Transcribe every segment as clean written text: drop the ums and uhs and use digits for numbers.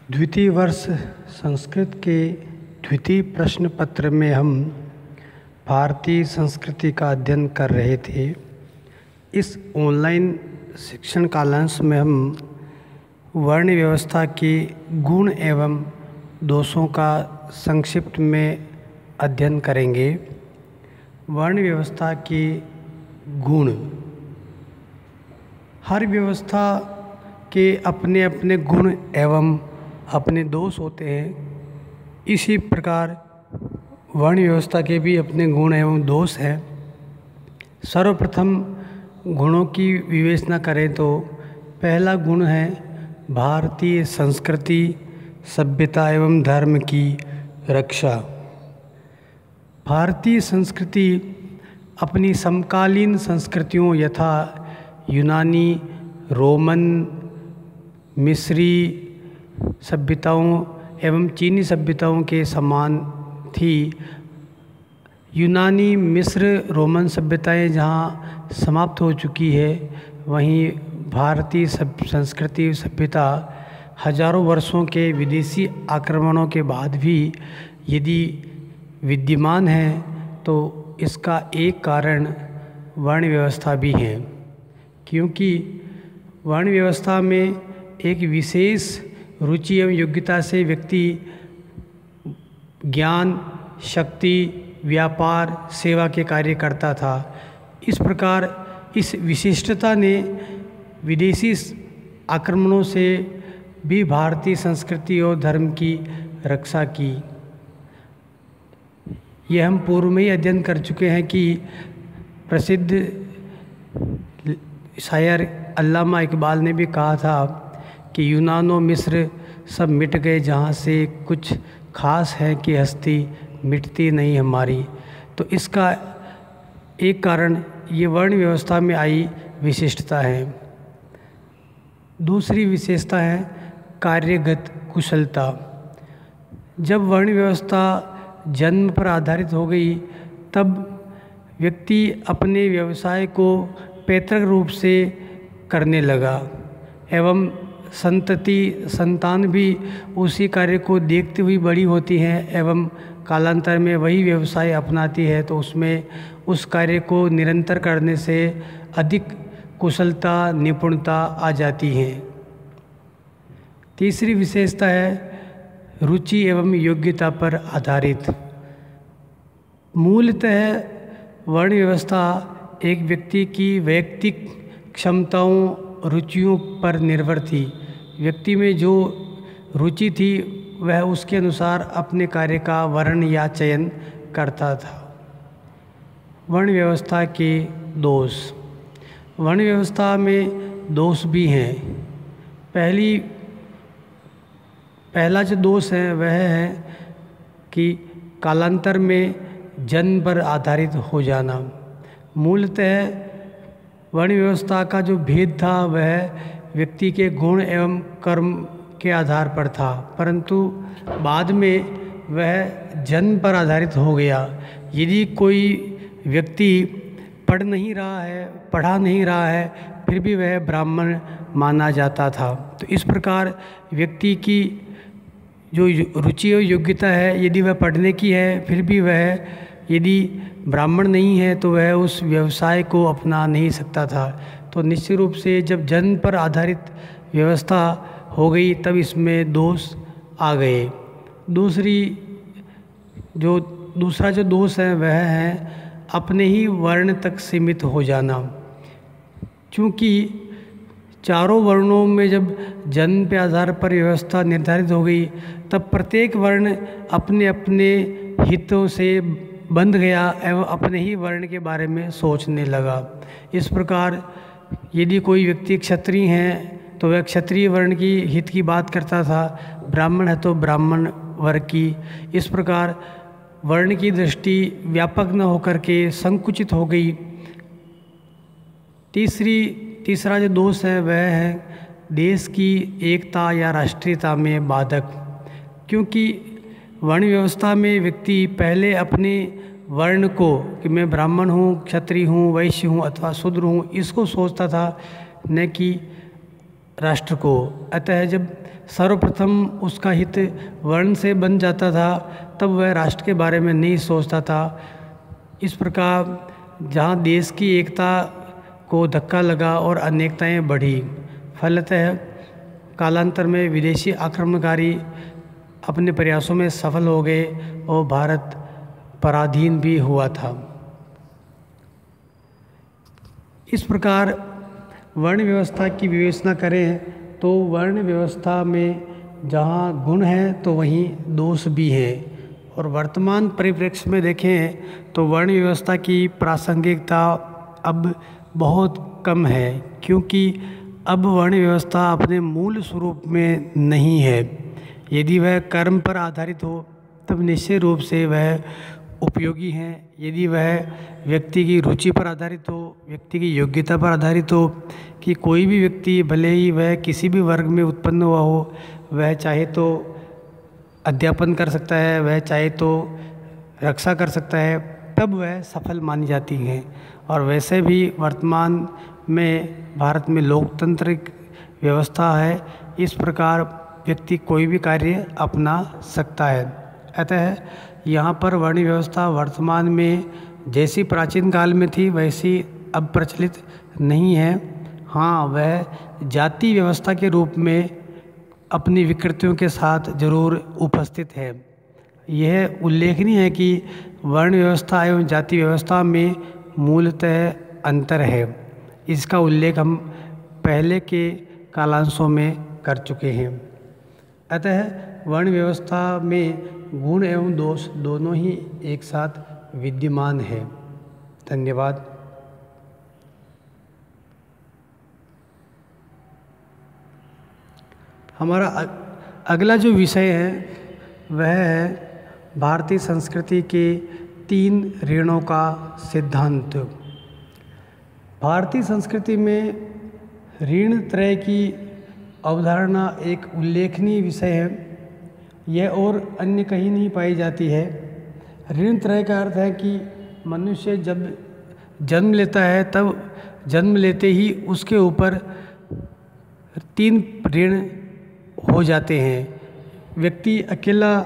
द्वितीय वर्ष संस्कृत के द्वितीय प्रश्न पत्र में हम भारतीय संस्कृति का अध्ययन कर रहे थे। इस ऑनलाइन शिक्षण कालांश में हम वर्ण व्यवस्था के गुण एवं दोषों का संक्षिप्त में अध्ययन करेंगे। वर्ण व्यवस्था के गुण। हर व्यवस्था के अपने अपने गुण एवं अपने दोष होते हैं। इसी प्रकार वर्ण व्यवस्था के भी अपने गुण एवं दोष हैं। सर्वप्रथम गुणों की विवेचना करें तो पहला गुण है भारतीय संस्कृति, सभ्यता एवं धर्म की रक्षा। भारतीय संस्कृति अपनी समकालीन संस्कृतियों यथा यूनानी, रोमन, मिस्री सभ्यताओं एवं चीनी सभ्यताओं के समान थी। यूनानी, मिस्र, रोमन सभ्यताएं जहाँ समाप्त हो चुकी है, वहीं भारतीय संस्कृति सभ्यता हजारों वर्षों के विदेशी आक्रमणों के बाद भी यदि विद्यमान है तो इसका एक कारण वर्ण व्यवस्था भी है, क्योंकि वर्ण व्यवस्था में एक विशेष रुचि एवं योग्यता से व्यक्ति ज्ञान, शक्ति, व्यापार, सेवा के कार्य करता था। इस प्रकार इस विशिष्टता ने विदेशी आक्रमणों से भी भारतीय संस्कृति और धर्म की रक्षा की। यह हम पूर्व में ही अध्ययन कर चुके हैं कि प्रसिद्ध शायर अल्लामा इकबाल ने भी कहा था कि यूनान और मिस्र सब मिट गए, जहाँ से कुछ खास है कि हस्ती मिटती नहीं हमारी। तो इसका एक कारण ये वर्ण व्यवस्था में आई विशिष्टता है। दूसरी विशेषता है कार्यगत कुशलता। जब वर्ण व्यवस्था जन्म पर आधारित हो गई तब व्यक्ति अपने व्यवसाय को पैतृक रूप से करने लगा एवं संतान भी उसी कार्य को देखते हुए बड़ी होती हैं एवं कालांतर में वही व्यवसाय अपनाती है, तो उसमें उस कार्य को निरंतर करने से अधिक कुशलता, निपुणता आ जाती है। तीसरी विशेषता है रुचि एवं योग्यता पर आधारित। मूलतः वर्ण व्यवस्था एक व्यक्ति की वैयक्तिक क्षमताओं, रुचियों पर निर्भर थी। व्यक्ति में जो रुचि थी वह उसके अनुसार अपने कार्य का वर्ण या चयन करता था। वर्ण व्यवस्था के दोष। वर्ण व्यवस्था में दोष भी हैं। पहला जो दोष है वह है कि कालांतर में जन्म पर आधारित हो जाना। मूलतः वर्ण व्यवस्था का जो भेद था वह व्यक्ति के गुण एवं कर्म के आधार पर था, परंतु बाद में वह जन्म पर आधारित हो गया। यदि कोई व्यक्ति पढ़ा नहीं रहा है, फिर भी वह ब्राह्मण माना जाता था। तो इस प्रकार व्यक्ति की जो रुचि और योग्यता है, यदि वह पढ़ने की है, फिर भी वह यदि ब्राह्मण नहीं है तो वह उस व्यवसाय को अपना नहीं सकता था। तो निश्चित रूप से जब जन्म पर आधारित व्यवस्था हो गई तब इसमें दोष आ गए। दूसरा जो दोष है वह है अपने ही वर्ण तक सीमित हो जाना। क्योंकि चारों वर्णों में जब जन्म के आधार पर व्यवस्था निर्धारित हो गई तब प्रत्येक वर्ण अपने अपने हितों से बंध गया एवं अपने ही वर्ण के बारे में सोचने लगा। इस प्रकार यदि कोई व्यक्ति क्षत्रिय है तो वह क्षत्रिय वर्ण की हित की बात करता था, ब्राह्मण है तो ब्राह्मण वर्ग की। इस प्रकार वर्ण की व्यापक न होकर के संकुचित हो गई। तीसरा जो दोष है वह है देश की एकता या राष्ट्रीयता में बाधक। क्योंकि वर्ण व्यवस्था में व्यक्ति पहले अपने वर्ण को कि मैं ब्राह्मण हूँ, क्षत्रिय हूँ, वैश्य हूँ अथवा शूद्र हूँ, इसको सोचता था, न कि राष्ट्र को। अतः जब सर्वप्रथम उसका हित वर्ण से बन जाता था तब वह राष्ट्र के बारे में नहीं सोचता था। इस प्रकार जहाँ देश की एकता को धक्का लगा और अनेकताएं बढ़ी, फलतः कालांतर में विदेशी आक्रमणकारी अपने प्रयासों में सफल हो गए और भारत पराधीन भी हुआ था। इस प्रकार वर्ण व्यवस्था की विवेचना करें तो वर्ण व्यवस्था में जहाँ गुण है तो वहीं दोष भी है। और वर्तमान परिप्रेक्ष्य में देखें तो वर्ण व्यवस्था की प्रासंगिकता अब बहुत कम है, क्योंकि अब वर्ण व्यवस्था अपने मूल स्वरूप में नहीं है। यदि वह कर्म पर आधारित हो तब निश्चित रूप से वह उपयोगी हैं। यदि वह व्यक्ति की रुचि पर आधारित हो, व्यक्ति की योग्यता पर आधारित हो, कि कोई भी व्यक्ति भले ही वह किसी भी वर्ग में उत्पन्न हुआ हो, वह चाहे तो अध्यापन कर सकता है, वह चाहे तो रक्षा कर सकता है, तब वह सफल मानी जाती हैं। और वैसे भी वर्तमान में भारत में लोकतांत्रिक व्यवस्था है, इस प्रकार व्यक्ति कोई भी कार्य अपना सकता है। अतः यहाँ पर वर्ण व्यवस्था वर्तमान में जैसी प्राचीन काल में थी वैसी अब प्रचलित नहीं है। हाँ, वह जाति व्यवस्था के रूप में अपनी विकृतियों के साथ जरूर उपस्थित है। यह उल्लेखनीय है कि वर्ण व्यवस्था एवं जाति व्यवस्था में मूलतः अंतर है। इसका उल्लेख हम पहले के कालांशों में कर चुके हैं। अतः वर्ण व्यवस्था में गुण एवं दोष दोनों ही एक साथ विद्यमान है। धन्यवाद। हमारा अगला जो विषय है वह है भारतीय संस्कृति के 3 ऋणों का सिद्धांत। भारतीय संस्कृति में ऋण त्रय की अवधारणा एक उल्लेखनीय विषय है। यह और अन्य कहीं नहीं पाई जाती है। ऋण त्रय का अर्थ है कि मनुष्य जब जन्म लेता है तब जन्म लेते ही उसके ऊपर 3 ऋण हो जाते हैं। व्यक्ति अकेला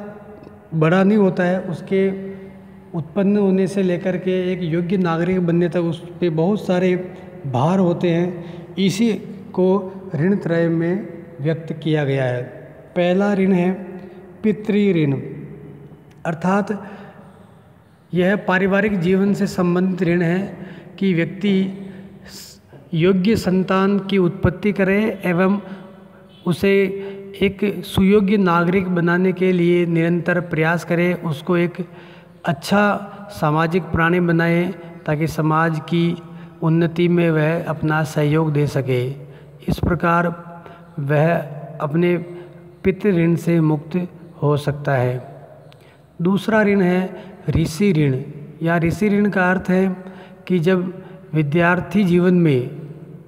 बड़ा नहीं होता है, उसके उत्पन्न होने से लेकर के एक योग्य नागरिक बनने तक उस पर बहुत सारे भार होते हैं। इसी को ऋण त्रय में व्यक्त किया गया है। पहला ऋण है पितृ ऋण, अर्थात यह पारिवारिक जीवन से संबंधित ऋण है कि व्यक्ति योग्य संतान की उत्पत्ति करे एवं उसे एक सुयोग्य नागरिक बनाने के लिए निरंतर प्रयास करे, उसको एक अच्छा सामाजिक प्राणी बनाए ताकि समाज की उन्नति में वह अपना सहयोग दे सके। इस प्रकार वह अपने पितृ ऋण से मुक्त हो सकता है। दूसरा ऋण है ऋषि ऋण, या ऋषि ऋण का अर्थ है कि जब विद्यार्थी जीवन में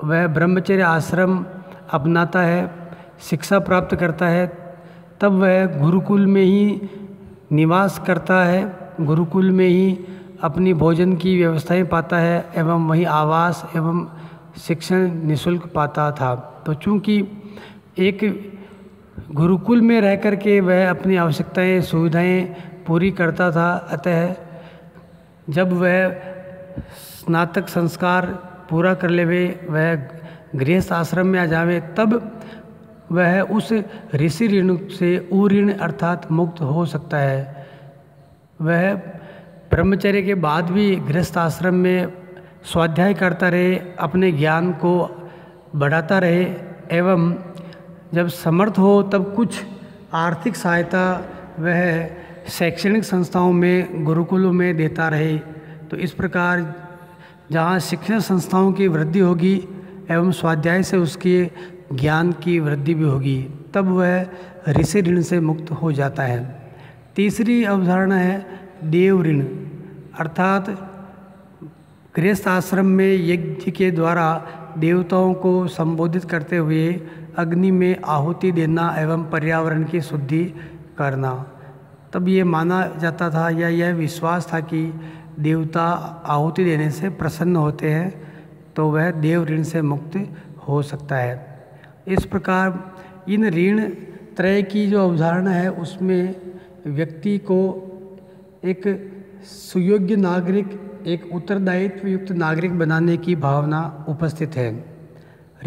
वह ब्रह्मचर्य आश्रम अपनाता है, शिक्षा प्राप्त करता है, तब वह गुरुकुल में ही निवास करता है, गुरुकुल में ही अपनी भोजन की व्यवस्थाएं पाता है एवं वहीं आवास एवं शिक्षण निःशुल्क पाता था। तो चूँकि एक गुरुकुल में रह कर के वह अपनी आवश्यकताएं सुविधाएं पूरी करता था, अतः जब वह स्नातक संस्कार पूरा कर लेवे, वह गृहस्थ आश्रम में आ जावे, तब वह उस ऋषि ऋण से उऋण अर्थात मुक्त हो सकता है। वह ब्रह्मचर्य के बाद भी गृहस्थ आश्रम में स्वाध्याय करता रहे, अपने ज्ञान को बढ़ाता रहे एवं जब समर्थ हो तब कुछ आर्थिक सहायता वह शैक्षणिक संस्थाओं में गुरुकुलों में देता रहे। तो इस प्रकार जहाँ शिक्षण संस्थाओं की वृद्धि होगी एवं स्वाध्याय से उसके ज्ञान की वृद्धि भी होगी, तब वह ऋषि ऋण से मुक्त हो जाता है। तीसरी अवधारणा है देव ऋण, अर्थात गृहस्थ आश्रम में यज्ञ के द्वारा देवताओं को संबोधित करते हुए अग्नि में आहुति देना एवं पर्यावरण की शुद्धि करना। तब ये माना जाता था या यह विश्वास था कि देवता आहुति देने से प्रसन्न होते हैं, तो वह देव ऋण से मुक्त हो सकता है। इस प्रकार इन ऋण त्रय की जो अवधारणा है उसमें व्यक्ति को एक सुयोग्य नागरिक, एक उत्तरदायित्व युक्त नागरिक बनाने की भावना उपस्थित है।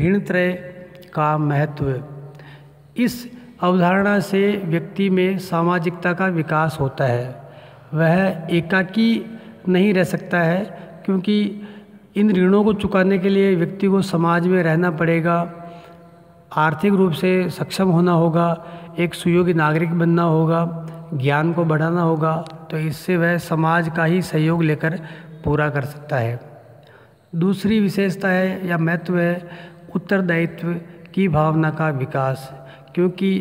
ऋण त्रय का महत्व। इस अवधारणा से व्यक्ति में सामाजिकता का विकास होता है। वह एकाकी नहीं रह सकता है, क्योंकि इन ऋणों को चुकाने के लिए व्यक्ति को समाज में रहना पड़ेगा, आर्थिक रूप से सक्षम होना होगा, एक सुयोग्य नागरिक बनना होगा, ज्ञान को बढ़ाना होगा, तो इससे वह समाज का ही सहयोग लेकर पूरा कर सकता है। दूसरी विशेषता है या महत्व है उत्तरदायित्व की भावना का विकास, क्योंकि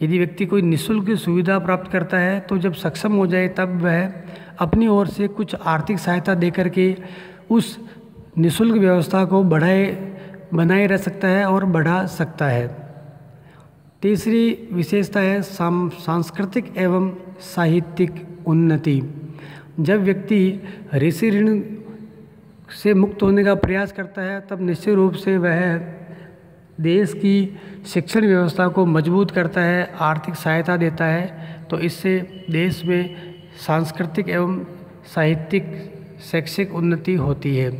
यदि व्यक्ति कोई निःशुल्क सुविधा प्राप्त करता है तो जब सक्षम हो जाए तब वह अपनी ओर से कुछ आर्थिक सहायता देकर के उस निःशुल्क व्यवस्था को बनाए रह सकता है और बढ़ा सकता है। तीसरी विशेषता है सांस्कृतिक एवं साहित्यिक उन्नति। जब व्यक्ति ऋषि ऋण से मुक्त होने का प्रयास करता है तब निश्चित रूप से वह देश की शिक्षण व्यवस्था को मजबूत करता है, आर्थिक सहायता देता है, तो इससे देश में सांस्कृतिक एवं साहित्यिक शैक्षिक उन्नति होती है।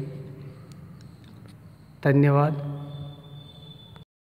धन्यवाद।